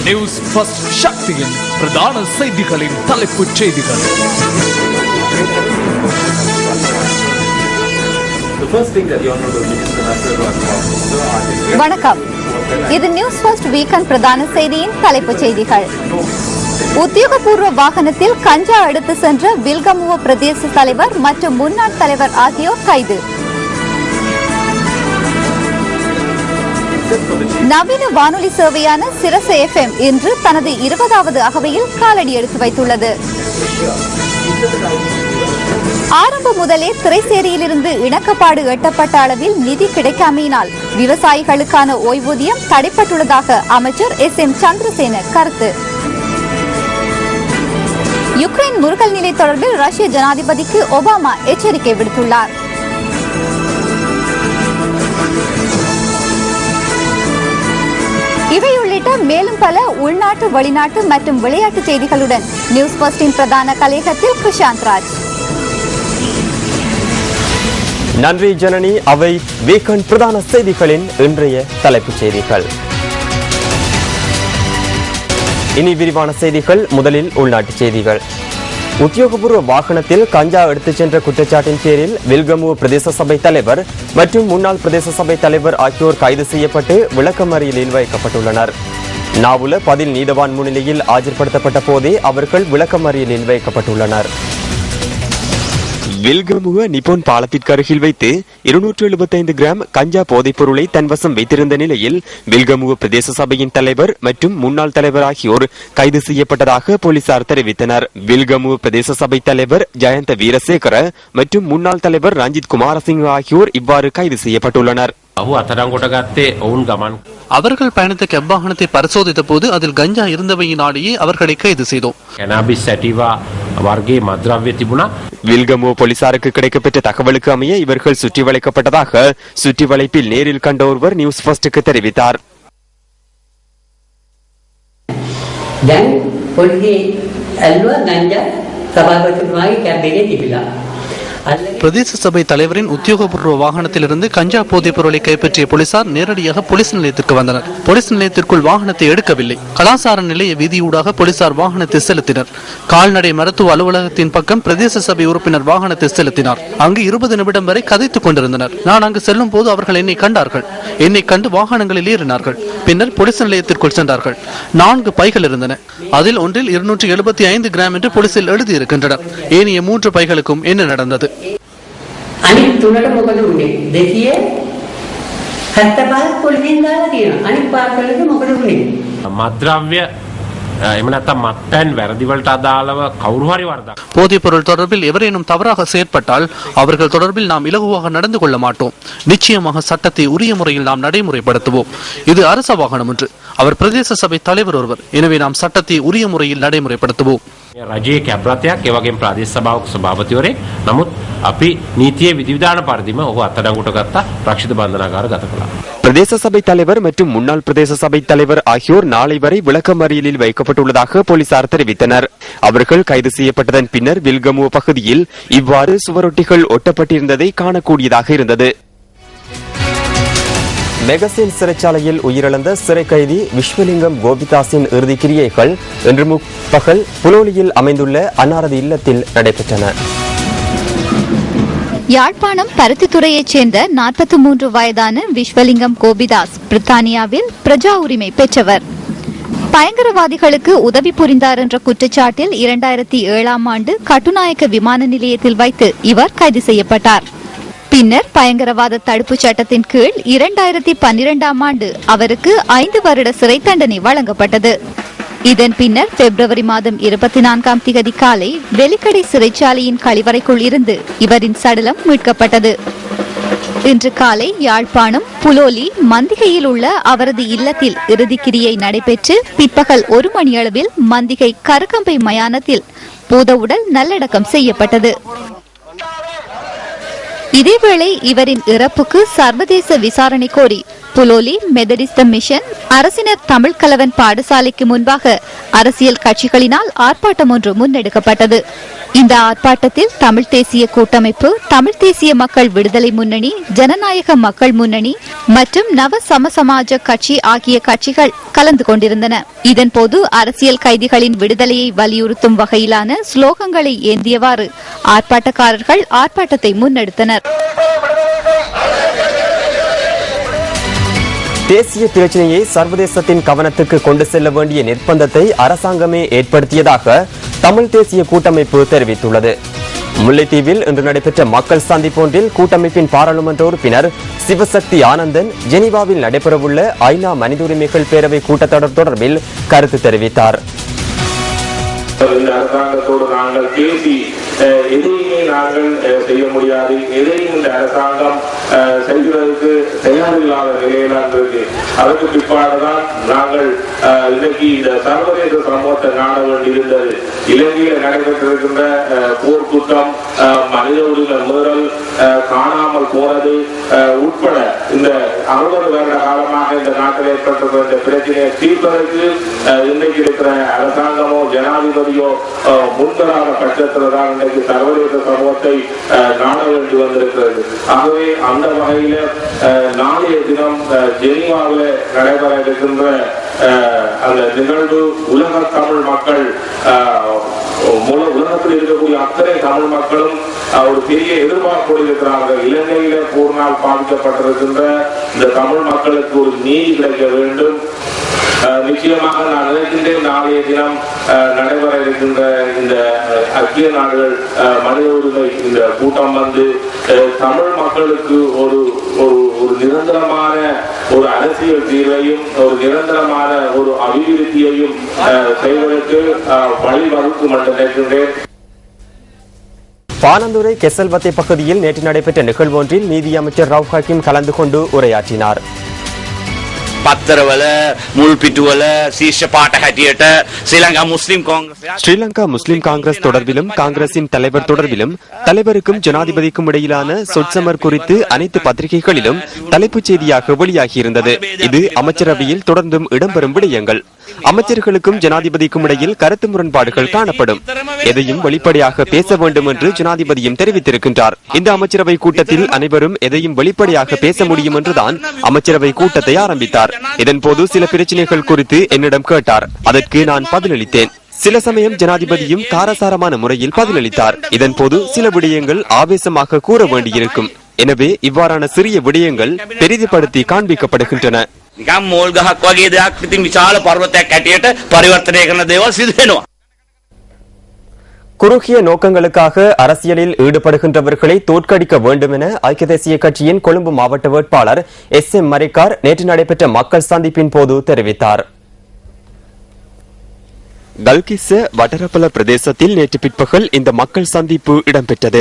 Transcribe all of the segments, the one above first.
News first சக்தியின் பிரதான செய்திகளின் தலைப்புச் செய்திகள். வணக்கம், இது நியூஸ் ஃபர்ஸ்ட் வீக்கெண்ட் பிரதான செய்தியின் தலைப்புச் செய்திகள். உத்தியோகபூர்வ வாகனத்தில் கஞ்சா எடுத்து சென்ற வில்கமுவ பிரதேச தலைவர் மற்றும் முன்னாள் தலைவர் ஆகியோர் கைது. நவீன வானொலி சேவையான சிரச FM இன்று தனது 20வது அகவையில் காலடி எடுத்து வைத்துள்ளது. ஆரம்பம் முதலே திரைசேரியிலிருந்து இணக்கப்பாடு எட்டப்பட்ட அளவில் நிதி கிடைக்காமையினால் விவசாயிகளுக்கான ஓய்வூதியம் தடைப்பட்டுள்ளதாக அமைச்சர் SM சந்திரசேன கருத்து. யுக்ரைன் முறுகல் நிலை தொடர்பில் ரஷ்ய ஜனாதிபதிக்கு ஒபாமா எச்சரிக்கை விடுத்துள்ளார். இவை உள்ளிட்ட மேலும் பல உள்நாட்டு, வெளிநாட்டு மற்றும் விளையாட்டு செய்திகளுடன் நியூஸ் ஃபர்ஸ்டின் பிரதான கலையகத்தில் கிருஷாந்த் ராஜ். நன்றி ஜனனி. அவை வீக்கெண்ட் பிரதான செய்திகளின் இன்றைய தலைப்புச் செய்திகள். இனி விரிவான செய்திகள். முதலில் உள்நாட்டு செய்திகள். உத்தியோகபூர்வ வாகனத்தில் கஞ்சா எடுத்துச் சென்ற குற்றச்சாட்டின் பேரில் வில்கமுவ பிரதேச சபை தலைவர் மற்றும் முன்னாள் பிரதேச சபை தலைவர் ஆகியோர் கைது செய்யப்பட்டு விளக்கமறியலில் வைக்கப்பட்டுள்ளனர். நாவுல பதில் நீதவான் முன்னிலையில் ஆஜர்படுத்தப்பட்ட போதே அவர்கள் விளக்கமறியலில் வைக்கப்பட்டுள்ளனர். வில்கமுவ நிப்போன் பாலத்திற்கு அருகில் வைத்து 275 கிராம் கஞ்சா போதைப் பொருளை தன்வசம் வைத்திருந்த நிலையில் வில்கமுவ பிரதேச சபையின் தலைவர் மற்றும் முன்னாள் தலைவர் ஆகியோர் கைது செய்யப்பட்டதாக போலீசார் தெரிவித்தனர். வில்கமுவ பிரதேச சபை தலைவர் ஜயந்த வீரசேகர மற்றும் முன்னாள் தலைவர் ரஞ்சித் குமாரசிங்க ஆகியோர் இவ்வாறு கைது செய்யப்பட்டுள்ளனர். அவர்கள் பயணித்த கெப் வாகனத்தை பரிசோதித்த போது அதில் கஞ்சா இருந்தவையினாலேயே அவர்களை கைது செய்தோம். வில்கமுவ போலீசாருக்கு கிடைக்கப்பெற்ற தகவலுக்கு அமைய இவர்கள் சுற்றி வளைக்கப்பட்டதாக சுற்றி வளைப்பில் நேரில் கண்ட ஒருவர் நியூஸ் ஃபர்ஸ்டுக்கு தெரிவித்தார். பிரதேச சபை தலைவரின் உத்தியோகபூர்வ வாகனத்திலிருந்து கஞ்சா போதைப் பொருளை கைப்பற்றிய போலீசார் நேரடியாக போலீஸ் நிலையத்திற்கு வந்தனர். போலீஸ் நிலையத்திற்குள் வாகனத்தை எடுக்கவில்லை. கலாசார நிலைய வீதியூடாக போலீசார் வாகனத்தை செலுத்தினர். கால்நடை மருத்துவ அலுவலகத்தின் பக்கம் பிரதேச சபை உறுப்பினர் வாகனத்தை செலுத்தினார். அங்கு 20 நிமிடம் வரை கதைத்துக் கொண்டிருந்தனர். நான் அங்கு செல்லும் போது அவர்கள் என்னை கண்டார்கள். என்னை கண்டு வாகனங்களில் ஏறினார்கள். பின்னர் போலீஸ் நிலையத்திற்குள் சென்றார்கள். 4 பைகள் இருந்தன. அதில் ஒன்றில் 275 கிராம் என்று போலீசில் எழுதியிருக்கின்றனர். ஏனைய 3 பைகளுக்கும் என்ன நடந்தது? අනිත් තුනට මොකද වුනේ? 275 පොලිසියෙන් දාලා තියෙනවා. අනිත් පාර්සලෙට මොකද වුනේ? මත්ද්‍රව්‍ය එහෙම නැත්නම් මත්පැන් වැරදි වලට අදාළව කවුරු හරි වරදක්. போதைப் பொருள் தொடர்பில் எவரேனும் தவறாக செயற்பட்டால் அவர்கள் தொடர்பில் நாம் இலகுவாக நடந்து கொள்ள மாட்டோம். நிச்சயமாக சட்டத்தை உரிய முறையில் நாம் நடைமுறைப்படுத்துவோம். இது அரச வாகனம் என்று அவர் பிரதேச சபை தலைவர் ஒருவர். எனவே நாம் சட்டத்தை உரிய முறையில் நடைமுறைப்படுத்துவோம். රජයේ කැබ්‍රතයක් ඒ වගේම ප්‍රාදේශ සභාවක සභාපතිවරයෙක්. නමුත් අපි නීතියේ විධිවිධාන පරිදිම ඔහු අත්අඩංගුවට ගත්තා. රක්ෂිත බන්ධනාගාර ගත කළා. பிரதேச சபை தலைவர் மற்றும் முன்னாள் பிரதேச சபை தலைவர் ஆகியோர் நாளை வரை விளக்கமறியலில் வைக்கப்பட்டுள்ளதாக போலீசார் தெரிவித்தனர். அவர்கள் கைது செய்யப்பட்டதன் பின்னர் வில்கமுவ பகுதியில் இவ்வாறு சுவரொட்டிகள் ஒட்டப்பட்டிருந்ததை காணக்கூடியதாக இருந்தது. மெகசின் சிறைச்சாலையில் உயிரிழந்த சிறை கைதி விஸ்வலிங்கம் கோபிதாஸின் இறுதி கிரியைகள் இன்று முற்பகல் புலோலியில் அமைந்துள்ள அன்னாரது இல்லத்தில் நடைபெற்றன. யாழ்ப்பாணம் பருத்தித்துறையைச் சேர்ந்த 43 வயதான விஸ்வலிங்கம் கோபிதாஸ் பிரித்தானியாவில் பிரஜா உரிமை பெற்றவர். பயங்கரவாதிகளுக்கு உதவி புரிந்தார் என்ற குற்றச்சாட்டில் 2007ஆம் ஆண்டு கட்டுநாயக்க விமான நிலையத்தில் வைத்து இவர் கைது செய்யப்பட்டார். பின்னர் பயங்கரவாத தடுப்பு சட்டத்தின் கீழ் 2012ஆம் ஆண்டு அவருக்கு 5 வருட சிறை தண்டனை வழங்கப்பட்டது. இதன் பின்னர் பிப்ரவரி மாதம் 24ஆம் திகதி காலை வெலிக்கடை சிறைச்சாலையின் கழிவறைக்குள் இருந்து இவரின் சடலம் மீட்கப்பட்டது. இன்று காலை யாழ்ப்பாணம் புலோலி மந்திகையில் உள்ள அவரது இல்லத்தில் இறுதிக்கிரியை நடைபெற்று பிற்பகல் 1 மணியளவில் மந்திகை கருக்கம்பை மயானத்தில் பூதவுடல் நல்லடக்கம் செய்யப்பட்டது. இதேவேளை இவரின் இறப்புக்கு சர்வதேச விசாரணை கோரி புலோலி மெதடிஸ்த மிஷன் அரசினர் தமிழ் கலவன் பாடசாலைக்கு முன்பாக அரசியல் கட்சிகளினால் ஆர்ப்பாட்டம் ஒன்று முன்னெடுக்கப்பட்டது. இந்த ஆர்ப்பாட்டத்தில் தமிழ் தேசிய கூட்டமைப்பு, தமிழ் தேசிய மக்கள் விடுதலை முன்னணி, ஜனநாயக மக்கள் முன்னணி மற்றும் நவ சமசமாஜ கட்சி ஆகிய கட்சிகள் கலந்து கொண்டிருந்தன. இதன்போது அரசியல் கைதிகளின் விடுதலையை வலியுறுத்தும் வகையிலான ஸ்லோகங்களை ஏந்தியவாறு ஆர்ப்பாட்டக்காரர்கள் ஆர்ப்பாட்டத்தை முன்னெடுத்தனர். தேசிய பிரச்சினையை சர்வதேசத்தின் கவனத்துக்கு கொண்டு செல்ல வேண்டிய நிர்பந்தத்தை அரசாங்கமே ஏற்படுத்தியதாக தமிழ் தேசிய கூட்டமைப்பு தெரிவித்துள்ளது. முல்லைத்தீவில் இன்று நடைபெற்ற மக்கள் சந்திப்பொன்றில் கூட்டமைப்பின் பாராளுமன்ற உறுப்பினர் சிவசக்தி ஆனந்தன் ஜெனீவாவில் நடைபெறவுள்ள ஐநா மனித உரிமைகள் பேரவை கூட்டத்தொடர் தொடர்பில் கருத்து தெரிவித்தார். அரசாங்கத்தோடு நாங்கள் பேசி எதையுமே நாங்கள் செய்ய முடியாது, எதையும் இந்த அரசாங்கம் செய்வதற்கு தயாரில்லாத நிலையில்தான் இருக்கு. அதற்கு பிற்பாடுதான் நாங்கள் இன்னைக்கு இந்த சர்வதேச சமூகத்தை நாட வேண்டியிருந்தது. இலங்கையில் நடைபெற்றிருக்கின்ற போர்க்குற்றம், மனித உரிமை மீறல், காணாமல் போனது உட்பட இந்த 60 வருட காலமாக இந்த நாட்டில் ஏற்பட்டிருக்கிற இந்த பிரச்சனையை தீர்ப்பதற்கு இன்றைக்கு இருக்கிற அரசாங்கமோ ஜனாதிபதியோ முன்வராத பட்சத்தில் தான் இன்றைக்கு சர்வதேச சமூகத்தை நாட வேண்டி வந்திருக்கிறது. ஆகவே அந்த வகையில நாளைய தினம் ஜெனீவாவில் நடைபெற இருக்கின்ற அந்த நிகழ்வு உலக தமிழ் மக்கள், உலகத்தில் இருக்கக்கூடிய அத்தனை தமிழ் மக்களும் ஒரு பெரிய எதிர்பார்ப்போடு இருக்கிறார்கள். இலங்கையில போர்னால் பாதிக்கப்பட்டிருக்கின்ற இந்த தமிழ் மக்களுக்கு ஒரு நீதி கிடைக்க வேண்டும். நிச்சயமாக நான் நினைக்கின்றேன் நாளைய தினம் நடைபெற இருக்கின்ற இந்த ஐக்கிய நாடுகள் மனித உரிமை இந்த கூட்டம் வந்து தமிழ் மக்களுக்கு ஒரு ஒரு நிரந்தரமான ஒரு அரசியல் தீர்வையும் ஒரு நிரந்தரமான ஒரு அபிவிருத்தியையும் செய்வதற்கு வழிவகுக்கும் என்று நினைக்கின்றேன். பாணந்துறை கெசல்வத்தை பகுதியில் நேற்று நடைபெற்ற நிகழ்வு ஒன்றில் நீதியமைச்சர் ரவுப் ஹக்கீம் கலந்து கொண்டு உரையாற்றினார். පත්තරවල මුල් පිටුවල ශීර්ෂ පාට හැටියට ஸ்ரீலங்கா முஸ்லிம் காங்கிரஸ் தொடர்பிலும் காங்கிரசின் தலைவர் தொடர்பிலும் தலைவருக்கும் ஜனாதிபதிக்கும் இடையிலான சொற்சமர் குறித்து அனைத்து பத்திரிகைகளிலும் தலைப்புச் செய்தியாக வெளியாகியிருந்தது. இது அமைச்சரவையில் தொடர்ந்தும் இடம்பெறும் விடயங்கள். அமைச்சர்களுக்கும் ஜனாதிபதிக்கும் இடையில் கருத்து முரண்பாடுகள் காணப்படும். எதையும் வெளிப்படையாக பேச வேண்டும் என்று ஜனாதிபதியும் தெரிவித்திருக்கின்றார். இந்த அமைச்சரவை கூட்டத்தில் அனைவரும் எதையும் வெளிப்படையாக பேச முடியும் என்றுதான் அமைச்சரவை கூட்டத்தை ஆரம்பித்தார். இதன்போது சில பிரச்சனைகள் குறித்து என்னிடம் கேட்டார். அதற்கு நான் பதிலளித்தேன். சில சமயம் ஜனாதிபதியும் காரசாரமான முறையில் பதிலளித்தார். இதன்போது சில விடயங்கள் ஆவேசமாக கூற வேண்டியிருக்கும். எனவே இவ்வாறான சிறிய விடயங்கள் பெரிதுபடுத்தி காண்பிக்கப்படுகின்றன. නිකම් මෝල් ගහක් වගේ දෙයක් ඉතින් විශාල පර්වතයක් ඇටියට පරිවර්තනය කරන දේවල් සිදු වෙනවා. குறுகிய நோக்கங்களுக்காக அரசியலில் ஈடுபடுகின்றவர்களை தோற்கடிக்க வேண்டும் என ஐக்கிய தேசிய கட்சியின் கொழும்பு மாவட்ட வேட்பாளர் SM மரிக்கார் நேற்று நடைபெற்ற மக்கள் சந்திப்பின் போது தெரிவித்தார். கல்கிஸ்ஸ வடரப்பல பிரதேசத்தில் நேற்று பிற்பகல் இந்த மக்கள் சந்திப்பு இடம்பெற்றது.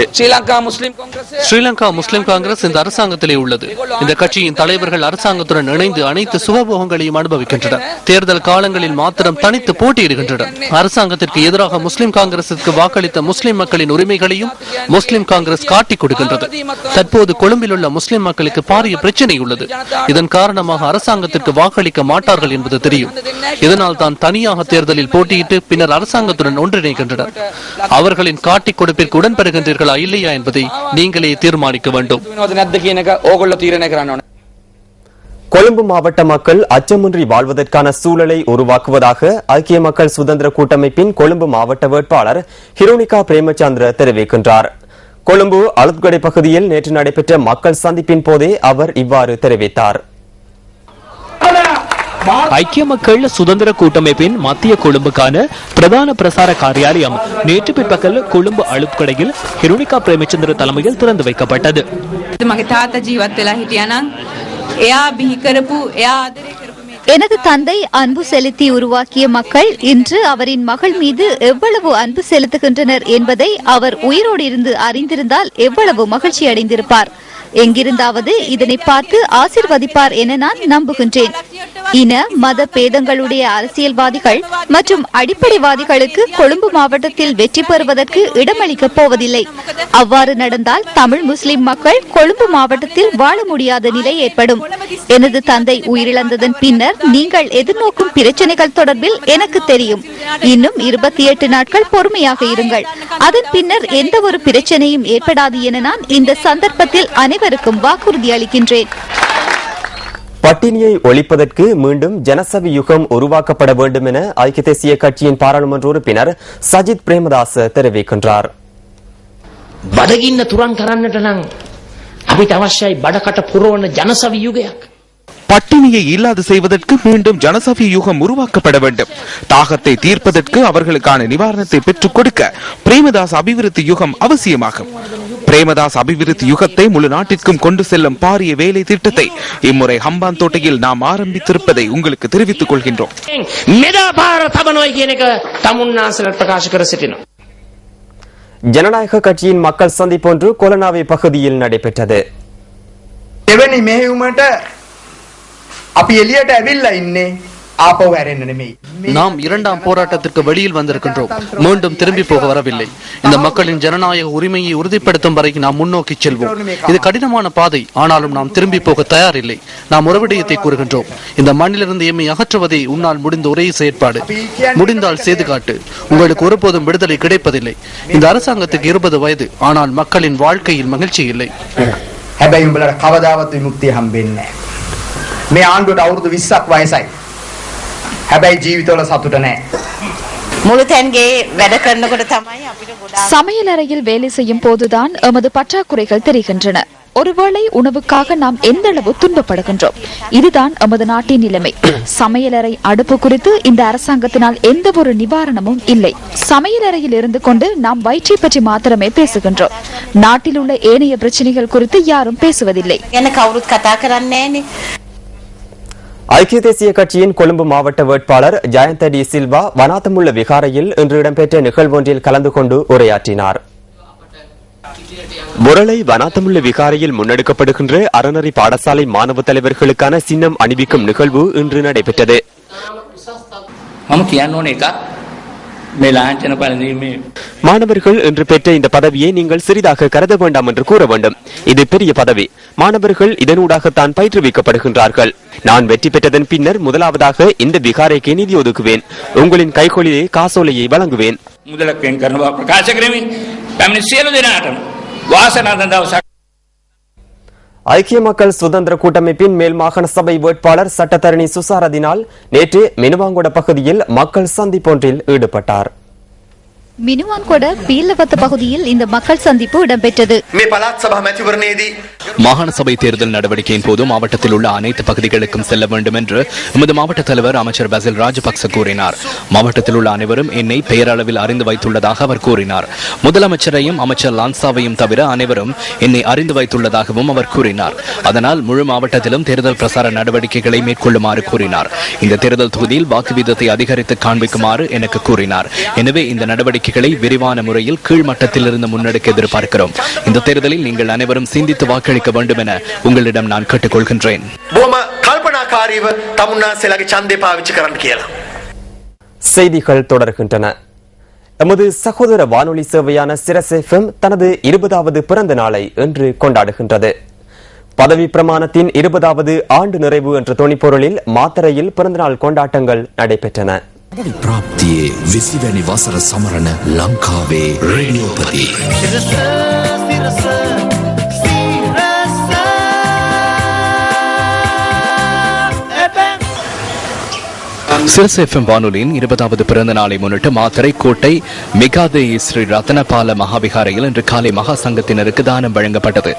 ஸ்ரீலங்கா முஸ்லிம் காங்கிரஸ் இந்த அரசாங்கத்திலே உள்ளது. இந்த கட்சியின் தலைவர்கள் அரசாங்கத்துடன் இணைந்து அனைத்து சுகபோகங்களையும் அனுபவிக்கின்றனர். தேர்தல் காலங்களில் மாத்திரம் தனித்து போட்டியிடுகின்றனர். அரசாங்கத்திற்கு எதிராக முஸ்லிம் காங்கிரசுக்கு வாக்களித்த முஸ்லிம் மக்களின் உரிமைகளையும் முஸ்லிம் காங்கிரஸ் காட்டிக் கொடுக்கின்றது. தற்போது கொழும்பில் உள்ள முஸ்லிம் மக்களுக்கு பாரிய பிரச்சனை உள்ளது. இதன் காரணமாக அரசாங்கத்திற்கு வாக்களிக்க மாட்டார்கள் என்பது தெரியும். இதனால் தான் தனியாக தேர்தலில் போட்டி பின்னர் அரசாங்கத்துடன் ஒன்றிணைக்கின்றனர். அவர்களின் காட்டிக் கொடுப்பிற்கு உடன்பெறுகின்றீர்களா இல்லையா என்பதை நீங்களே தீர்மானிக்க வேண்டும். கொழும்பு மாவட்ட மக்கள் அச்சமின்றி வாழ்வதற்கான சூழலை உருவாக்குவதாக ஐக்கிய மக்கள் சுதந்திர கூட்டமைப்பின் கொழும்பு மாவட்ட வேட்பாளர் ஹிருணிகா பிரேமச்சந்திர தெரிவிக்கின்றார். கொழும்பு அலுத்கடை பகுதியில் நேற்று நடைபெற்ற மக்கள் சந்திப்பின் போதே அவர் இவ்வாறு தெரிவித்தார். ஐக்கிய மக்கள் சுதந்திர கூட்டமைப்பின் மத்திய கொழும்புக்கான பிரதான பிரசார காரியாலயம் நேற்று பிற்பகல் கொழும்பு அலுத்கடையில் ஹிருணிகா பிரேமச்சந்திர தலைமையில் திறந்து வைக்கப்பட்டது. எனது தந்தை அன்பு செலுத்தி உருவாக்கிய மக்கள் இன்று அவரின் மகள் மீது எவ்வளவு அன்பு செலுத்துகின்றனர் என்பதை அவர் உயிரோடு இருந்து அறிந்திருந்தால் எவ்வளவு மகிழ்ச்சி அடைந்திருப்பார். எங்கிருந்தாவது இதனை பார்த்து ஆசிர்வதிப்பார் என நான் நம்புகின்றேன். இன மத பேதங்களுடைய அரசியல்வாதிகள் மற்றும் அடிப்படைவாதிகளுக்கு கொழும்பு மாவட்டத்தில் வெற்றி பெறுவதற்கு இடமளிக்கப் போவதில்லை. அவ்வாறு நடந்தால் தமிழ் முஸ்லிம் மக்கள் கொழும்பு மாவட்டத்தில் வாழ முடியாத நிலை ஏற்படும். எனது தந்தை உயிரிழந்ததன் பின்னர் நீங்கள் எதிர்நோக்கும் பிரச்சனைகள் தொடர்பில் எனக்கு தெரியும். இன்னும் 28 நாட்கள் பொறுமையாக இருங்கள். அதன் பின்னர் எந்த ஒரு பிரச்சனையும் ஏற்படாது என நான் இந்த சந்தர்ப்பத்தில் அனைவருக்கும் வாக்குறுதி அளிக்கின்றேன். பட்டினியை ஒழிப்பதற்கு மீண்டும் ஜனசவி யுகம் உருவாக்கப்பட வேண்டும் என ஐக்கிய தேசிய கட்சியின் பாராளுமன்ற உறுப்பினர் சஜித் பிரேமதாச தெரிவிக்கின்றார். බඩගින්න තුරන් කරන්නට නම් අපිට අවශ්‍යයි බඩකට පුරවන ජනසවි යුගයක්. பட்டினியை இல்லாது செய்வதற்கு மீண்டும் ஜனசவி யுகம் உருவாக்கப்பட வேண்டும். தாகத்தை தீர்ப்பதற்கு அவர்களுக்கான நிவாரணத்தை பெற்றுக் கொடுக்க பிரேமதாஸ் அபிவிருத்தி யுகம் அவசியமாகும். பிரேமதாஸ் அபிவிருத்தி யுகத்தை முழு நாட்டிற்கும் கொண்டு செல்லும் பாரிய வேலை திட்டத்தை இம்முறை ஹம்பான் தோட்டையில் நாம் ஆரம்பித்திருப்பதை உங்களுக்கு தெரிவித்துக் கொள்கின்றோம். ஜனநாயக கட்சியின் மக்கள் சந்திப்பு ஒன்று கொலனாவை பகுதியில் நடைபெற்றது. நாம் இரண்டாம் போராட்டத்திற்கு வெளியில் வந்திருக்கின்றோம். மீண்டும் திரும்பி போக வரவில்லை. இந்த மக்களின் ஜனநாயக உரிமையை உறுதிப்படுத்தும் வரை நாம் முன்னோக்கி செல்வோம். இது கடினமான பாதை, ஆனாலும் நாம் திரும்பி போக தயாரில்லை. நாம் ஒரு விடயத்தை கூறுகின்றோம். இந்த மண்ணிலிருந்து எம்மை அகற்றுவதே உன்னால் முடிந்த ஒரே செயற்பாடு. முடிந்தால் செய்து காட்டு. உங்களுக்கு ஒருபோதும் விடுதலை கிடைப்பதில்லை. இந்த அரசாங்கத்துக்கு 20 வயது, ஆனால் மக்களின் வாழ்க்கையில் மகிழ்ச்சி இல்லை. මේ ආණ්ඩුවට අවුරුදු 20ක් වයසයි. හැබැයි ජීවිතවල සතුට නැහැ. මුළු තැන්ගේ වැඩ කරනකොට තමයි අපිට ගොඩාක් சமையலறையில் வேலை செய்யும் போதுதான் எமது பற்றாக்குறைகள் தெரிகின்றன. ஒருவேளை உணவுக்காக நாம் எந்த அளவு துன்பப்படுகின்றோம். இதுதான் எமது நாட்டின் நிலைமை. சமையலறை அடுப்பு குறித்து இந்த அரசாங்கத்தினால் எந்த ஒரு நிவாரணமும் இல்லை. சமையலறையில் இருந்து கொண்டு நாம் வயிற்றை பற்றி மாத்திரமே பேசுகின்றோம். நாட்டில் உள்ள ஏனைய பிரச்சனைகள் குறித்து யாரும் பேசுவதில்லை. எனக்கு கவுருத் கதா කරන්නේ නෑනේ. ஐக்கிய தேசிய கட்சியின் கொழும்பு மாவட்ட வேட்பாளர் ஜயந்த டி சில்வா வனாத்தமுள்ள விகாரையில் இன்று இடம்பெற்ற நிகழ்வொன்றில் கலந்து கொண்டு உரையாற்றினார். முரளை வனாத்தமுள்ள விகாரையில் முன்னெடுக்கப்படுகின்ற அறநெறி பாடசாலை மாணவ தலைவர்களுக்கான சின்னம் அணிவிக்கும் நிகழ்வு இன்று நடைபெற்றது. மாணவர்கள் இன்று பெற்ற இந்த பதவியை நீங்கள் சிறிதாக கருத வேண்டாம் என்று கூற வேண்டும். இது பெரிய பதவி. மாணவர்கள் இதனூடாகத்தான் பயிற்றுவிக்கப்படுகின்றார்கள். நான் வெற்றி பெற்றதன் பின்னர் முதலாவதாக இந்த விகாரைக்கு நிதி ஒதுக்குவேன். உங்களின் கைகளிலே காசோலையை வழங்குவேன். ஐக்கிய மக்கள் சுதந்திர கூட்டமைப்பின் மேல் மாகாண சபை வேட்பாளர் சட்டத்தரணி சுசாரதினால் நேற்று மினுவாங்கொட பகுதியில் மக்கள் சந்திப்பொன்றில் ஈடுபட்டார். மினுவான்கொட பீலவத்த பகுதியில் இந்த மக்கள் சந்திப்பு இடம்பெற்றது. மாகாண சபை தேர்தல் நடவடிக்கையின் போது மாவட்டத்தில் உள்ள அனைத்து பகுதிகளுக்கும் செல்ல வேண்டும் என்று எமது மாவட்ட தலைவர் அமைச்சர் பசில் ராஜபக்ச கூறினார். மாவட்டத்தில் உள்ள அனைவரும் என்னை பெயரளவில் அறிந்து வைத்துள்ளதாக அவர் கூறினார். முதலமைச்சரையும் அமைச்சர் லான்சாவையும் தவிர அனைவரும் என்னை அறிந்து வைத்துள்ளதாகவும் அவர் கூறினார். அதனால் முழு மாவட்டத்திலும் தேர்தல் பிரசார நடவடிக்கைகளை மேற்கொள்ளுமாறு கூறினார். இந்த தேர்தல் தொகுதியில் வாக்கு வீதத்தை அதிகரித்து காண்பிக்குமாறு எனக்கு கூறினார். எனவே இந்த நடவடிக்கைகளை விரிவான முறையில் கீழ்மட்டத்திலிருந்து முன்னெடுக்க எதிர்பார்க்கிறோம். இந்த தேர்தலில் நீங்கள் அனைவரும் சிந்தித்து வாக்களிக்க வேண்டும் என உங்களிடம் நான் கேட்டுக்கொள்கின்றேன். செய்திகள் தொடர்கின்றன. எமது சகோதர வானொலி சேவையான சிரஸ் எஃப்எம் தனது 20வது பிறந்த நாளை இன்று கொண்டாடுகின்றது. பதவி பிரமாணத்தின் 20வது ஆண்டு நிறைவு என்ற தொனிப்பொருளில் மாத்தறையில் பிறந்தநாள் கொண்டாட்டங்கள் நடைபெற்றன. ප්‍රාප්තියේ 20 වැනි වසර සමරන ලංකාවේ රේඩියෝපති சிரஸ் எஃப்எம் வானொலியின் 20வது பிறந்த நாளை முன்னிட்டு மாத்தறை கோட்டை மிகாதே ஸ்ரீ ரத்னபால மகாவிகாரையில் இன்று காலை மகா சங்கத்தினருக்கு தானம் வழங்கப்பட்டது.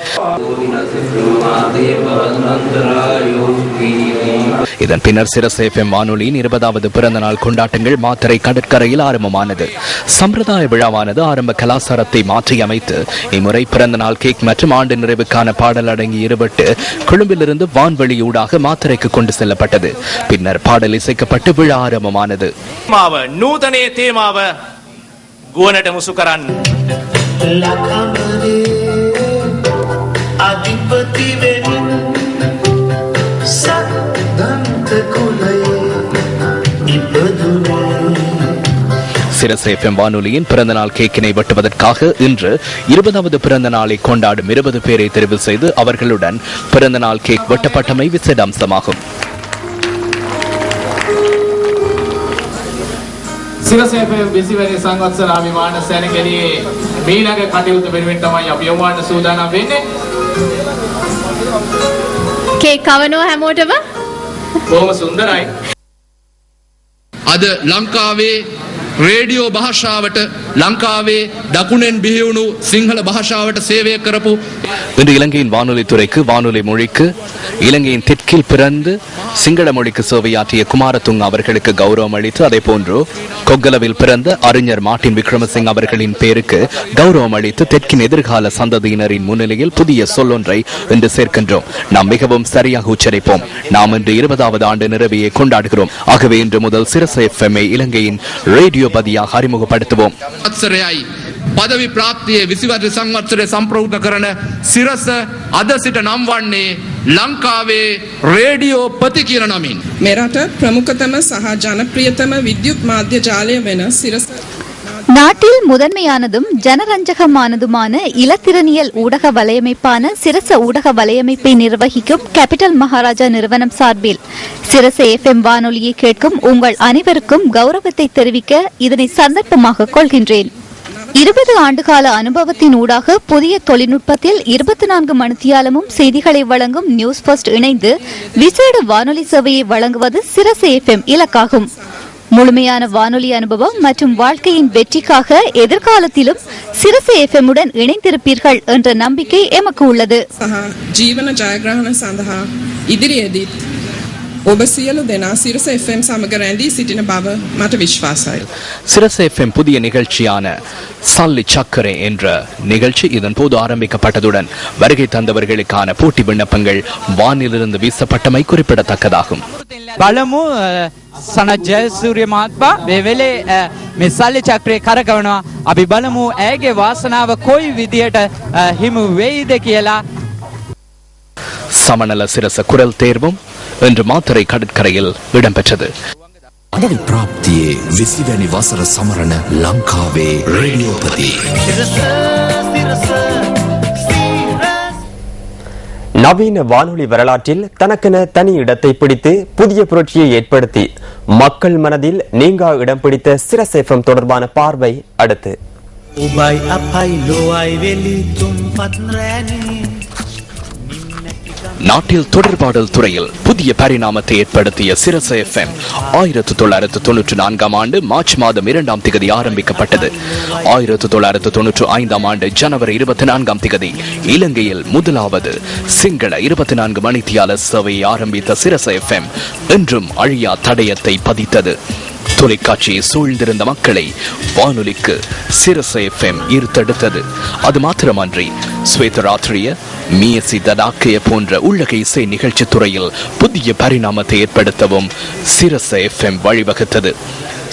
இதன் பின்னர் சிரஸ் எஃப்எம் வானொலியின் 20வது பிறந்த நாள் கொண்டாட்டங்கள் மாத்தறை கடற்கரையில் ஆரம்பமானது. சம்பிரதாய விழாவானது ஆரம்ப கலாச்சாரத்தை மாற்றியமைத்து இம்முறை பிறந்த நாள் கேக் மற்றும் ஆண்டு நிறைவுக்கான பாடல் அடங்கி இருபட்டு கொழும்பிலிருந்து வான்வெளியூடாக மாத்தறைக்கு கொண்டு செல்லப்பட்டது. பின்னர் பாடல் இசைக்கப்பட்டு விழா ஆரம்பமானது. நூதனே தேமாவ ගුවනට මුසු කරන්න අධිපති වෙන්න සද්දන්ත சிரசை எஃப்எம் வானொலியின் பிறந்தநாள் கேக்கினை வெட்டுவதற்காக இன்று 20வது பிறந்த நாளை கொண்டாடும் 20 பேரை தெரிவு செய்து அவர்களுடன் பிறந்தநாள் கேக் வெட்டப்பட்டமை விசேட அம்சமாகும். සිරසේපේ 20 වෙනි සංවත්සර අභිමාන සැනකෙළියේ මීළඟ කටයුතු වෙනුවෙන් තමයි අපි යොමුවන්න සූදානම් වෙන්නේ. කේක් කවනවා හැමෝටම. බොහොම සුන්දරයි. අද ලංකාවේ රේඩියෝ භාෂාවට ලංකාවේ දකුණෙන් බිහිවුණු සිංහල භාෂාවට சேவை කරපු இன்று இலங்கையின் வானொலி துறைக்கு வானொலி மொழிக்கு இலங்கையின் தெற்கில் பிறந்து சிங்கள மொழிக்கு சேவையாற்றிய குமாரதுங்க அவர்களுக்கு கௌரவம் அளித்து அதே போன்று கொக்கலவில் பிறந்த அறிஞர் மார்ட்டின் விக்ரமசிங்க அவர்களின் பேருக்கு கௌரவம் அளித்து தெற்கின் எதிர்கால சந்ததியினரின் முன்னிலையில் புதிய சொல்லொன்றை இன்று சேர்க்கின்றோம். நாம் மிகவும் சரியாக உச்சரிப்போம். நாம் இன்று 20வது ஆண்டு நிறைவையை கொண்டாடுகிறோம். ஆகவே இன்று முதல் சிரச எஃப்எம் இலங்கையின் ரேடியோ பதியாக அறிமுகப்படுத்துவோம். පදවි ප්‍රාප්තියේ 20 සංවත්සරය සම්ප්‍රාප්ත කරන සිරස අද සිට නම් වන්නේ ලංකාවේ රේඩියෝ පති කියන නමින්. මෙරට ප්‍රමුඛතම සහ ජනප්‍රියතම විද්‍යුත් මාධ්‍ය ජාලය වෙන සිරස நாட்டில் முதன்மையானதும் ஜனரஞ்சகமானதுமான இலத்திரனியல் ஊடக வலையமைப்பான சிரச ஊடக வலையமைப்பை நிர்வகிக்கும் கேபிட்டல் மகாராஜா நிறுவனம் சார்பில் சிரச எஃப்எம் வானொலியை கேட்கும் உங்கள் அனைவருக்கும் கௌரவத்தை தெரிவிக்க இதனை சந்தர்ப்பமாக கொள்கின்றேன். 20 ஆண்டுகால அனுபவத்தின் ஊடாக புதிய தொழில்நுட்பத்தில் 24 மணித்தியாலமும் செய்திகளை வழங்கும் நியூஸ் ஃபர்ஸ்ட் இணைந்து விசேட வானொலி சேவையை வழங்குவது சிரச எஃப்எம் இலக்காகும். முழுமையான வானொலி அனுபவம் மற்றும் வாழ்க்கையின் வெற்றிக்காக எதிர்காலத்திலும் சிரச எஃப்எம் உடன் இணைந்திருப்பீர்கள் என்ற நம்பிக்கை எமக்கு உள்ளது. ජීවන ජයග්‍රහණ සඳහා ඉදිරියේදී ඔබ සියලු දෙනා සිරස FM සමග රැඳී සිටින බව මට විශ්වාසයි. சிரச எஃப்எம் புதிய நிகழ்ச்சியான சல்லி சக்கரே என்ற நிகழ்ச்சி இதன் போது ஆரம்பிக்கப்பட்டதுடன் வருகை தந்தவர்களுக்கான போட்டி விண்ணப்பங்கள் வானிலிருந்து வீசப்பட்டமை குறிப்பிடத்தக்கதாகும். බලමු සනත් ජයසූරිය මහත්මයා මේ වෙලේ මේ සල්ලි චක්‍රේ කරකවනවා. අපි බලමු ඇගේ වාසනාව කොයි විදියට හිමු වෙයිද කියලා. சமநல சிரச குரல் தேர்வும் இன்று மாத்தறை கடற்கரையில் இடம்பெற்றது. පදවි ප්‍රාප්තියේ 20 වැනි වසර සමරන ලංකාවේ රේඩියෝපති. நவீன வானொலி வரலாற்றில் தனக்கென தனி இடத்தை பிடித்து புதிய புரட்சியை ஏற்படுத்தி மக்கள் மனதில் நீங்கா இடம் பிடித்த சிரஸ் எஃப்எம் தொடர்பான பார்வை அடுத்து. நாட்டில் தொடர்பாடல் துறையில் புதிய பரிணாமத்தை ஏற்படுத்திய சிரச எஃப்எம் 1994 ஆண்டு மார்ச் மாதம் 2ஆம் திகதி ஆரம்பிக்கப்பட்டது. 1995 ஆண்டு ஜனவரி 24ஆம் திகதி இலங்கையில் முதலாவது சிங்கள 24 மணித்தியால சேவையை ஆரம்பித்த சிரச எஃப்எம் என்றும் அழியா தடயத்தை பதித்தது. தொலைக்காட்சியை சூழ்ந்திருந்த மக்களை வானொலிக்கு சிரச எஃப்எம் ஈர்த்தெடுத்தது. அது மாத்திரமன்றி ஸ்வேதராத்திரிய மியசி தடாக்கைய போன்ற உள்ளக இசை நிகழ்ச்சி துறையில் புதிய பரிணாமத்தை ஏற்படுத்தவும் சிரச எஃப்எம் வழிவகுத்தது.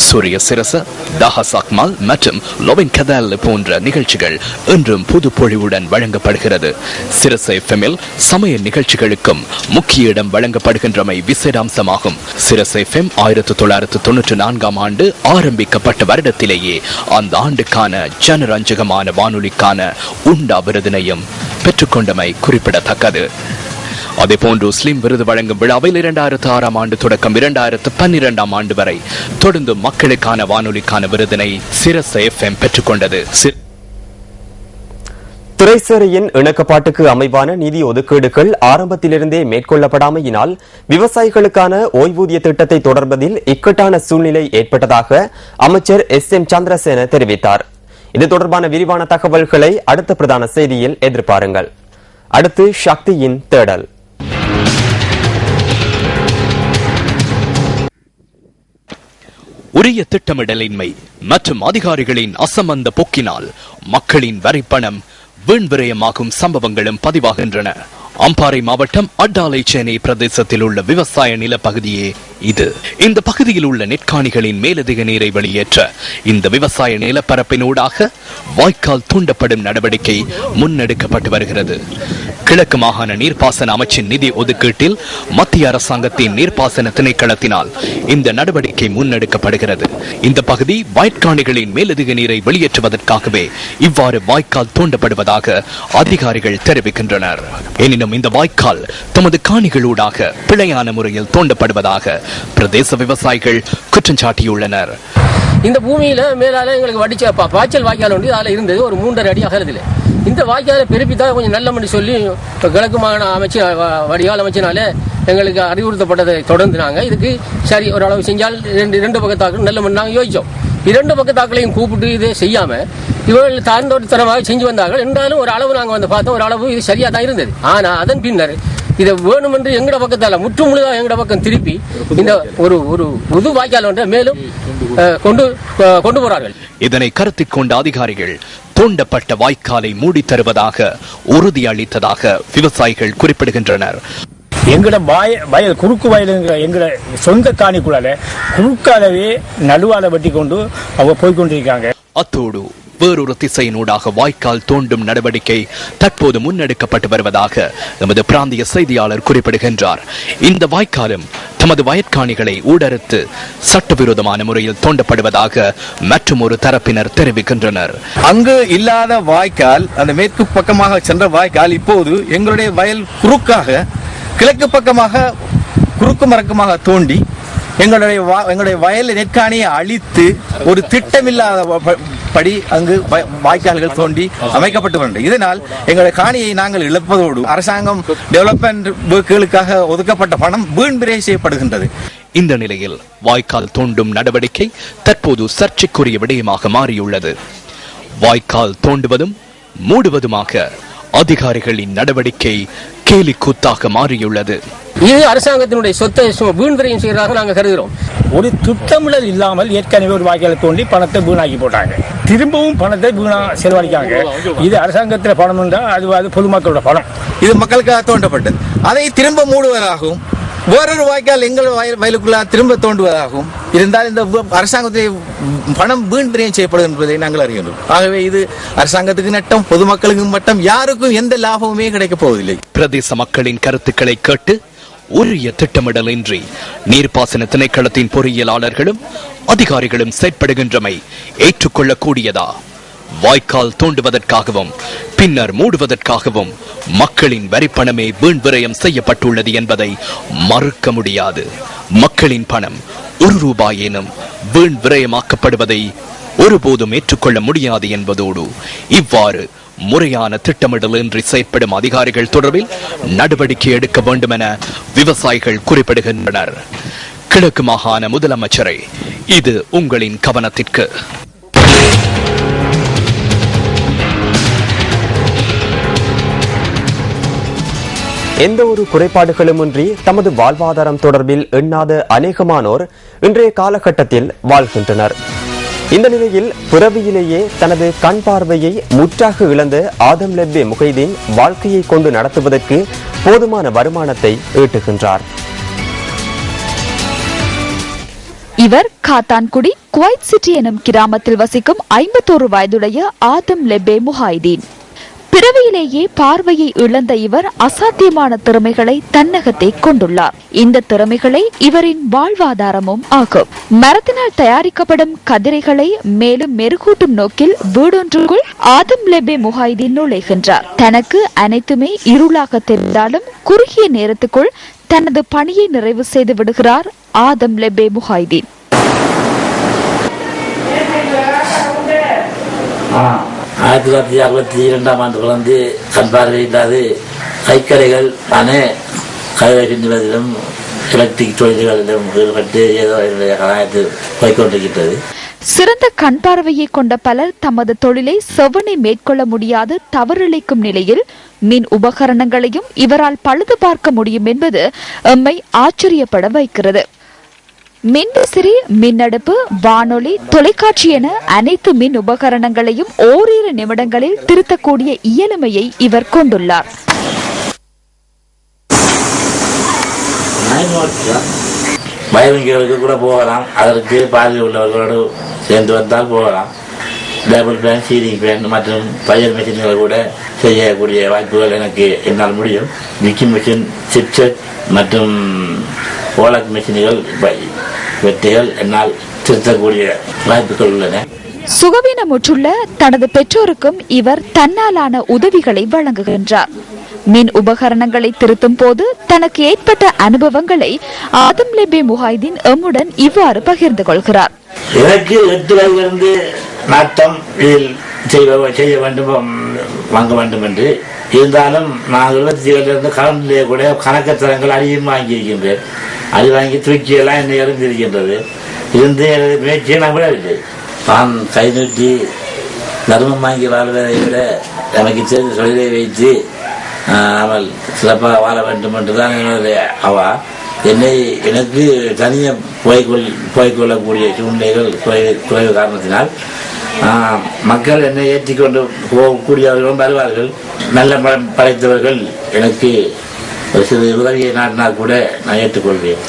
சூரிய சிரச, தாஹசாக்மால் மற்றும் லோவின் கதால் போன்ற நிகழ்ச்சிகள் இன்றும் புது பொழிவுடன் வழங்கப்படுகிறது. சிரச எஃப்எம்மில் சமய நிகழ்ச்சிகளுக்கும் முக்கிய இடம் வழங்கப்படுகின்றமை விசேட அம்சமாகும். சிரச எஃப்எம் 1994ஆம் ஆண்டு ஆரம்பிக்கப்பட்ட வருடத்திலேயே அந்த ஆண்டுக்கான ஜனரஞ்சகமான வானொலிக்கான உண்டா விருதினையும் பெற்றுக்கொண்டமை குறிப்பிடத்தக்கது. அதேபோன்று ஸ்லிம் விருது வழங்கும் விழாவில் 2006ஆம் ஆண்டு தொடக்கம் 2012ஆம் ஆண்டு வரை தொடர்ந்து மக்களுக்கான வானொலிக்கான விருதினை சிரச எஃப்எம் பெற்றுக்கொண்டது. துறைசேரியின் இணக்கப்பாட்டுக்கு அமைவான நிதி ஒதுக்கீடுகள் ஆரம்பத்திலிருந்தே மேற்கொள்ளப்படாமையினால் விவசாயிகளுக்கான ஓய்வூதிய திட்டத்தை தொடர்வதில் இக்கட்டான சூழ்நிலை ஏற்பட்டதாக அமைச்சர் SM சந்திரசேன தெரிவித்தார். இது தொடர்பான விரிவான தகவல்களை அடுத்த பிரதான செய்தியில் எதிர்பாருங்கள். அடுத்து சக்தியின் தேடல். உரிய திட்டமிடலின்மை மற்றும் அதிகாரிகளின் அசம்பந்த போக்கினால் மக்களின் வரிப்பணம் வீண்விரயமாகும் சம்பவங்களும் பதிவாகின்றன. அம்பாறை மாவட்டம் அட்டாளைச்சேனை பிரதேசத்தில் உள்ள விவசாய நிலப்பகுதியே இது. இந்த பகுதியில் உள்ள நெற்காணிகளின் மேலதிக நீரை வெளியேற்ற இந்த விவசாய நிலப்பரப்பினூடாக வாய்க்கால் தூண்டப்படும் நடவடிக்கை முன்னெடுக்கப்பட்டு வருகிறது. கிழக்கு மாகாண நீர்ப்பாசன அமைச்சின் நிதி ஒதுக்கீட்டில் மத்திய அரசாங்கத்தின் நீர்ப்பாசன திணைக்களத்தினால் இந்த நடவடிக்கை முன்னெடுக்கப்படுகிறது. இந்த பகுதி வாய்க்காணிகளின் மேலதிக நீரை வெளியேற்றுவதற்காகவே இவ்வாறு வாய்க்கால் தோண்டப்படுவதாக அதிகாரிகள் தெரிவிக்கின்றனர். எனினும் இந்த வாய்க்கால் தமது காணிகளூடாக பிழையான முறையில் தோண்டப்படுவதாக பிரதேச விவசாயிகள் குற்றம் சாட்டியுள்ளனர். இந்த பூமியில மேலால எங்களுக்கு வடிச்ச பாய்ச்சல் வாய்க்கால் உண்டு. அதில் இருந்தது ஒரு 3.5 அடி அகலத்தில். இந்த வாய்க்காலை பெருப்பித்தான் கொஞ்சம் நல்ல மணி சொல்லி கிழக்கு மாகாண அமைச்சு வடிகால் அமைச்சினாலே எங்களுக்கு அறிவுறுத்தப்பட்டதை தொடர்ந்து நாங்கள் இதுக்கு சரி ஓரளவு செஞ்சால் ரெண்டு பக்கத்தாக்கள் நல்ல மணி நாங்கள் யோசிச்சோம். 2 பக்கத்தாக்களையும் கூப்பிட்டு இது செய்யாம இவர்கள் தாழ்ந்தோட்டத்தனமாக செஞ்சு வந்தார்கள். என்றாலும் ஒரு அளவு நாங்கள் வந்து பார்த்தோம், ஒரு அளவு இது சரியா தான் இருந்தது. ஆனா அதன் பின்னர் இதை வேணுமென்று எங்கட பக்கத்தால முற்று முழுதாக எங்கட பக்கம் திருப்பி இந்த ஒரு ஒரு புது வாய்க்கால் ஒன்றை மேலும் கொண்டு போறார்கள். இதனை கருத்தில் கொண்ட அதிகாரிகள் தோண்டப்பட்ட வாய்க்காலை மூடி தருவதாக உறுதியளித்ததாக விவசாயிகள் குறிப்பிடுகின்றனர். எங்கட வயல் குறுக்கு வயல் எங்கட சொந்த காணிக்குள்ளால குறுக்காலவே நடுவால வெட்டி கொண்டு அவங்க போய்கொண்டிருக்காங்க. அத்தோடு வேறொரு திசையினூடாக வாய்க்கால் தோண்டும் நடவடிக்கை தற்போது முன்னெடுக்கப்பட்டு வருவதாக எமது பிராந்திய செய்தியாளர் குறிப்பிடுகின்றார். இந்த வாய்க்காலும் தமது வயற்காணிகளை ஊடறுத்து சட்டவிரோதமான முறையில் தோண்டப்படுவதாக மற்றும் ஒரு தரப்பினர் தெரிவிக்கின்றனர். அங்கு இல்லாத வாய்க்கால், அந்த மேற்கு பக்கமாக சென்ற வாய்க்கால் இப்போது எங்களுடைய வயல் குறுக்காக கிழக்கு பக்கமாக குறுக்கு மறக்கமாக தோண்டி எங்களுடைய வயல் நெற்காணியை அழித்து ஒரு திட்டமில்லாத படி அங்கு வாய்க்கால்கள் தோண்டி அமைக்கப்பட்டு வருகின்றன. இதனால் எங்களுடைய காணியை நாங்கள் இழப்பதோடு அரசாங்கம் டெவலப்மெண்ட் ஒர்க்குகளுக்காக ஒதுக்கப்பட்ட பணம் வீண் விரை செய்யப்படுகின்றது. இந்த நிலையில் வாய்க்கால் தோண்டும் நடவடிக்கை தற்போது சர்ச்சைக்குரிய விடயமாக மாறியுள்ளது. வாய்க்கால் தோண்டுவதும் மூடுவதுமாக அதிகாரிகளின் நடவடிக்கை கேலி கூத்தாக மாறியுள்ளது. இது அரசாங்கத்தினுடைய சொத்தை வீண் விரையும் செய்யறதாக நாங்கள் கருதுகிறோம். ஒரு திட்டமிடல் இல்லாமல் ஏற்கனவே ஒரு வாய்க்காலை தோண்டி பணத்தை வீணாக்கி போட்டாங்க. திரும்பவும் பணத்தை வீணா செலவழிக்காங்க. இது அரசாங்கத்தில் பணம் என்றால் அது பொதுமக்களோட பணம். இது மக்களுக்காக தோண்டப்பட்டது. அதை திரும்ப மூடுவதாகவும் வேறொரு வாய்க்கால் எங்கள் வயலுக்குள்ள திரும்ப தோண்டுவதாகவும் இருந்தால் இந்த அரசாங்கத்தை பணம் வீண் விரயம் செய்யப்படும் என்பதை நாங்கள் அறிகின்றோம். ஆகவே இது அரசாங்கத்துக்கு நட்டம், பொதுமக்களுக்கு மட்டம், யாருக்கும் எந்த லாபமுமே கிடைக்கப் போவதில்லை. பிரதேச மக்களின் கருத்துக்களை கேட்டு உரிய திட்டமிடலின்றி நீர்ப்பாசன திணைக்களத்தின் பொறியியலாளர்களும் அதிகாரிகளும் செயற்படுகின்றமை ஏற்றுக்கொள்ளக்கூடியதா? வாய்க்கால் தோண்டுவதற்காகவும் பின்னர் மூடுவதற்காகவும் மக்களின் வரிப்பணமே வீண் விரயம் செய்யப்பட்டுள்ளது என்பதை மறுக்க முடியாது. மக்களின் பணம் 1 ரூபாயேனும் வீண் விரயமாக்கப்படுவதை ஒருபோதும் ஏற்றுக்கொள்ள முடியாது என்பதோடு இவ்வாறு முறையான திட்டமிடலின்றி செயற்படும் அதிகாரிகள் தொடர்பில் நடவடிக்கை எடுக்க வேண்டும் என விவசாயிகள் குறிப்பிடுகின்றனர். கிழக்கு மாகாண முதலமைச்சரை இது உங்களின் கவனத்திற்கு. எந்த ஒரு குறைபாடுகளுமின்றி தமது வாழ்வாதாரம் தொடர்பில் எண்ணாத அநேகமானோர் இன்றைய காலகட்டத்தில் வாழ்கின்றனர். இந்த நிலையில் பிறவியிலேயே தனது கண் பார்வையை முற்றாக இழந்த ஆதம் லெப்பே முஹைதீன் வாழ்க்கையை கொண்டு நடத்துவதற்கு போதுமான வருமானத்தை ஈட்டுகின்றார். இவர் காத்தான்குடி குவைத் சிட்டி எனும் கிராமத்தில் வசிக்கும் 51 வயதுடைய ஆதம் லெப்பே முஹைதீன். பிறவியிலேயே பார்வையை இழந்த இவர் அசாத்தியமான திறமைகளை தன்னகத்தை கொண்டுள்ளார். இந்த திறமைகளை இவரின் வாழ்வாதாரமும் ஆகும். மரத்தினால் தயாரிக்கப்படும் கதிரைகளை மேலும் மெருகூட்டும் நோக்கில் வீடொன்றுக்குள் ஆதம் லெப்பே முஹைதீன் நுழைகின்றார். தனக்கு அனைத்துமே இருளாக தெரிந்தாலும் குறுகிய நேரத்துக்குள் தனது பணியை நிறைவு செய்து விடுகிறார் ஆதம் லெப்பே முஹைதீன். 1962 குழந்தை கண் பார்வை இல்லாது கைக்கரைகள் தானே கதவை பின்னுவதிலும் எலக்ட்ரிக் தொழில்களிலும் ஈடுபட்டு ஏதோ கலாயத்தில் போய்கொண்டிருக்கின்றது. சிறந்த கண் பார்வையை கொண்ட பலர் தமது தொழிலை செவ்வனை மேற்கொள்ள முடியாது தவறிழைக்கும் நிலையில் மின் உபகரணங்களையும் இவரால் பழுது பார்க்க முடியும் என்பது எம்மை ஆச்சரியப்பட வைக்கிறது. மின்விசிறி, மின்னடுப்பு, வானொலி, தொலைக்காட்சி என அனைத்து மின் உபகரணங்களையும் ஓரிரு நிமிடங்களில் திருத்தக்கூடிய இயலுமையை இவர் கொண்டுள்ளார். வயலிங்களுக்கு கூட போகலாம், அதற்கு பார்வை உள்ளவர்களோடு சேர்ந்து வந்தால் போகலாம். டேபிள் ஃபேன், சீலிங் ஃபேன் மற்றும் தையல் மிஷின்கள் கூட செய்யக்கூடிய வாய்ப்புகள் எனக்கு என்னால் முடியும். மிக்கிங் மிஷின், சிப்செட் மற்றும் ஓலக் மிஷின்கள் வெற்றிகள் என்னால் திருத்தக்கூடிய வாய்ப்புகள் உள்ளன. சுகவீனமுற்றுள்ள தனது பெற்றோருக்கும் இவர் தன்னாலான உதவிகளை வழங்குகின்றார். மின் உபகரணங்களை திருத்தும் போது தனக்கு ஏற்பட்ட அனுபவங்களை ஆதம் லெபே முஹைதீன் எம்முடன் இவ்வாறு பகிர்ந்து கொள்கிறார். எனக்கு 8 வயதிலிருந்து நாட்டம் இதில் செய்ய வேண்டும், வாங்க வேண்டும் என்று இருந்தாலும் நான் 27 கலந்திலே கூட கணக்கத்தரங்கள் அதிகம் வாங்கியிருக்கின்றேன். அது வாங்கி தூக்கியெல்லாம் என்னை இறந்திருக்கின்றது. இருந்து எனது முயற்சியை நான் விடவில்லை. நான் கை நீட்டி தர்மம் வாங்கி வாழ்வதை விட எனக்கு சேர்ந்த தொழிலை வைத்து அவள் சிறப்பாக வாழ வேண்டும் என்றுதான் என்னுடைய அவா. எனக்கு தனியாக போய்கொள்ளக்கூடிய சூழ்நிலைகள் குறைவு காரணத்தினால் மக்கள் என்னை ஏற்றிக்கொண்டு போகக்கூடியவர்களும் வருவார்கள். நல்ல மனம் படைத்தவர்கள் எனக்கு ஒரு சிறு உதவியை நாட்டினால் கூட நான் ஏற்றுக்கொள்வேன்.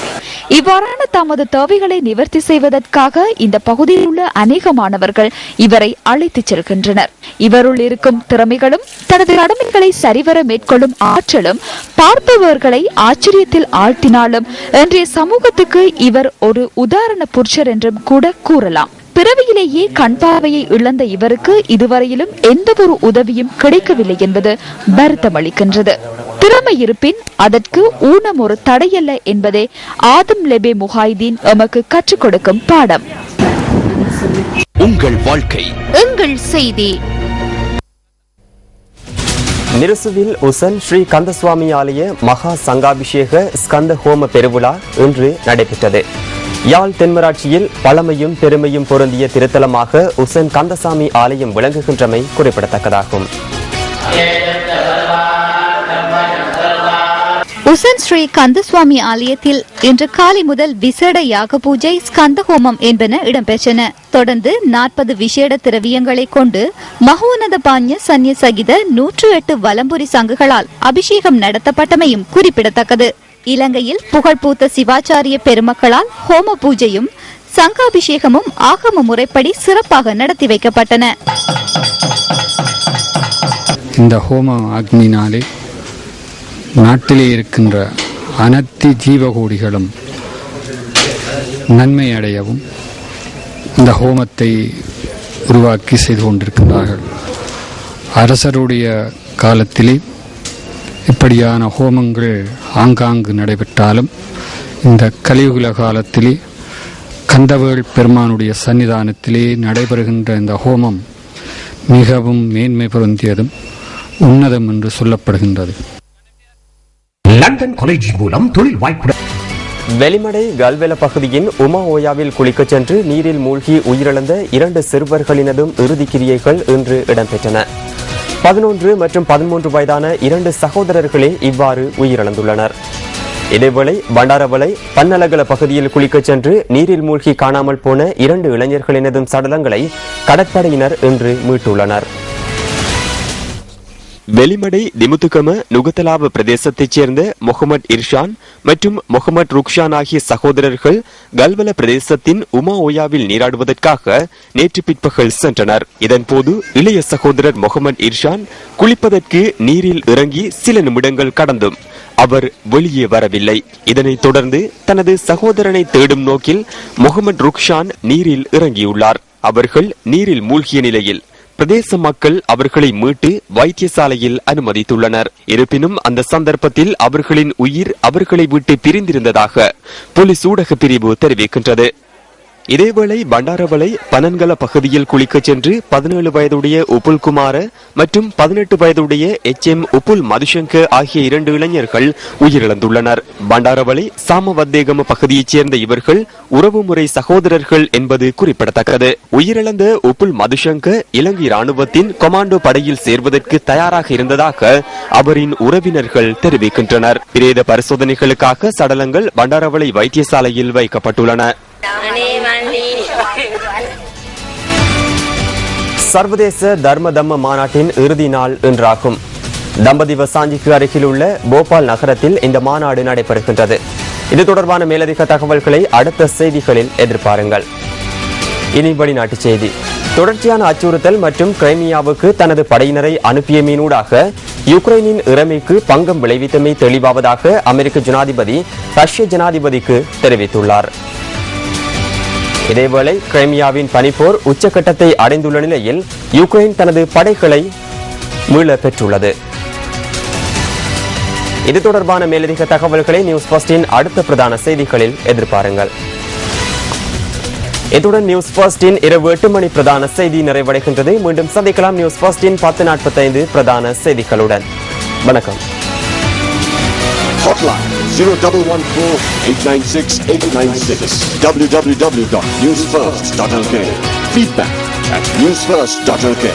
இவ்வாறான தமது தேவைகளை நிவர்த்தி செய்வதற்காக இந்த பகுதியில் உள்ள அநேக மாணவர்கள் இவரை அழைத்துச் செல்கின்றனர். இவருள் இருக்கும் திறமைகளும் தனது கடமைகளை சரிவர மேற்கொள்ளும் ஆற்றலும் பார்ப்பவர்களை ஆச்சரியத்தில் ஆழ்த்தினாலும் இன்றைய சமூகத்துக்கு இவர் ஒரு உதாரண புருஷர் என்றும் கூட கூறலாம். பிறவியிலேயே கண் பார்வையை இழந்த இவருக்கு இதுவரையிலும் எந்த ஒரு உதவியும் கிடைக்கவில்லை என்பது வருத்தமளிக்கின்றது. திறமை இருப்பின் அதற்கு ஊனம் ஒரு தடையல்ல என்பதே ஆதம் லெபே முஹைதீன் எமக்கு கற்றுக் கொடுக்கும் பாடம். உங்கள் வாழ்க்கை எங்கள் செய்தி. நிருசுவில் உசன் ஸ்ரீ கந்தசுவாமி ஆலய மகா சங்காபிஷேக ஸ்கந்த ஹோம பெருவிழா இன்று நடைபெற்றது. யாழ் தென்மராட்சியில் பழமையும் பெருமையும் பொருந்திய திருத்தலமாக உசன் கந்தசாமி ஆலயம் விளங்குகின்றமை குறிப்பிடத்தக்கதாகும். உசன் ஸ்ரீ கந்தசுவாமி ஆலயத்தில் இன்று காலை முதல் விசேட யாக பூஜை, ஸ்கந்த ஹோமம் என்பன இடம்பெற்றன. தொடர்ந்து 40 விசேட திரவியங்களை கொண்டு மகோனத பாண்ய சன்னிய சகித 108 வலம்புரி சங்குகளால் அபிஷேகம் நடத்தப்பட்டமையும் குறிப்பிடத்தக்கது. இலங்கையில் புகழ்பூத்த சிவாச்சாரிய பெருமக்களால் ஹோம பூஜையும் சங்காபிஷேகமும் ஆகம முறைப்படி சிறப்பாக நடத்தி வைக்கப்பட்டன. இந்த ஹோம அக்னினாலே நாட்டிலே இருக்கின்ற அனைத்து ஜீவகோடிகளும் நன்மை அடையவும் இந்த ஹோமத்தை உருவாக்கி செய்து கொண்டிருக்கின்றார்கள். அரசருடைய காலத்திலே இப்படியான ஹோமங்கள் ஆங்காங்கு நடைபெற்றாலும் இந்த கலியுக காலத்திலே கந்தவேள் பெருமானுடைய சன்னிதானத்திலே நடைபெறுகின்ற இந்த ஹோமம் மிகவும் மேன்மை பொருந்தியதும் உன்னதம் என்று சொல்லப்படுகின்றது. லண்டன் காலேஜ் மூலம் தொழில் வாய்ப்புடன் வெளிமடை கல்வெல பகுதியின் உமா ஓயாவில் குளிக்கச் சென்று நீரில் மூழ்கி உயிரிழந்த 2 சிறுவர்களினதும் இறுதி கிரியைகள் இன்று இடம்பெற்றன. 11 மற்றும் 13 வயதான 2 சகோதரர்களே இவ்வாறு உயிரிழந்துள்ளனர். இதேவேளை பண்டாரவளை பன்னலகல பகுதியில் குளிக்கச் சென்று நீரில் மூழ்கி காணாமல் போன 2 இளைஞர்களினதும் சடலங்களை கடற்படையினர் இன்று மீட்டுள்ளனர். வெளிமடை திமுத்துகம நுகத்தலாவ பிரதேசத்தைச் சேர்ந்த முகமது இர்ஷான் மற்றும் முகமது ருக்ஷான் ஆகிய சகோதரர்கள் கல்வல பிரதேசத்தின் உமா ஓயாவில் நீராடுவதற்காக நேற்று பிற்பகல் சென்றனர். இதன்போது இளைய சகோதரர் முகமது இர்ஷான் குளிப்பதற்கு நீரில் இறங்கி சில நிமிடங்கள் கடந்தும் அவர் வெளியே வரவில்லை. இதனைத் தொடர்ந்து தனது சகோதரனை தேடும் நோக்கில் முகமது ருக்ஷான் நீரில் இறங்கியுள்ளார். அவர்கள் நீரில் மூழ்கிய நிலையில் பிரதேச மக்கள் அவர்களை மீட்டு வைத்தியசாலையில் அனுமதித்துள்ளனர். இருப்பினும் அந்த சந்தர்ப்பத்தில் அவர்களின் உயிர் அவர்களை விட்டு பிரிந்திருந்ததாக போலீஸ் ஊடக பிரிவு தெரிவிக்கின்றது. இதேவேளை பண்டாரவளை பனன்கல பகுதியில் குளிக்கச் சென்று 17 வயதுடைய உப்புல் குமார மற்றும் 18 வயதுடைய HM உப்புல் மதுசங்க ஆகிய 2 இளைஞர்கள் உயிரிழந்துள்ளனர். பண்டாரவளை சாமவத்தேகம பகுதியைச் சேர்ந்த இவர்கள் உறவுமுறை சகோதரர்கள் என்பது குறிப்பிடத்தக்கது. உயிரிழந்த உப்புல் மதுசங்க இலங்கை ராணுவத்தின் கொமாண்டோ படையில் சேர்வதற்கு தயாராக இருந்ததாக அவரின் உறவினர்கள் தெரிவிக்கின்றனர். பிரேத பரிசோதனைகளுக்காக சடலங்கள் பண்டாரவளை வைத்தியசாலையில் வைக்கப்பட்டுள்ளன. சர்வதேச தர்ம மாநாட்டின் இறுதி நாள் இன்றாகும். தம்பதி வசாஞ்சிக்கு அருகில் உள்ள போபால் நகரத்தில் இந்த மாநாடு நடைபெறுகின்றது. இது தொடர்பான மேலதிக தகவல்களை அடுத்த செய்திகளில் எதிர்பாருங்கள். இனி வெளிநாட்டு செய்தி. தொடர்ச்சியான அச்சுறுத்தல் மற்றும் கிரைமியாவுக்கு தனது படையினரை அனுப்பியமீனூடாக யுக்ரைனின் இறைமைக்கு பங்கம் விளைவித்தமை தெளிவாவதாக அமெரிக்க ஜனாதிபதி ரஷ்ய ஜனாதிபதிக்கு தெரிவித்துள்ளார். இதேவேளை கிரைமியாவின் பனிப்போர் உச்சகட்டத்தை அடைந்துள்ள நிலையில் யுக்ரைன் தனது படைகளை மீள பெற்றுள்ளது. இது தொடர்பான மேலதிக தகவல்களை நியூஸ் ஃபர்ஸ்டின் அடுத்த பிரதான செய்திகளில் எதிர்பாருங்கள். இத்துடன் நியூஸ் ஃபர்ஸ்டின் இரவு 8 மணி பிரதான செய்தி நிறைவடைகின்றது. மீண்டும் சந்திக்கலாம் நியூஸ் ஃபர்ஸ்டின் 10:45 பிரதான செய்திகளுடன். வணக்கம். Hotline 0114-896-896 www.newsfirst.lk. Feedback at newsfirst.lk.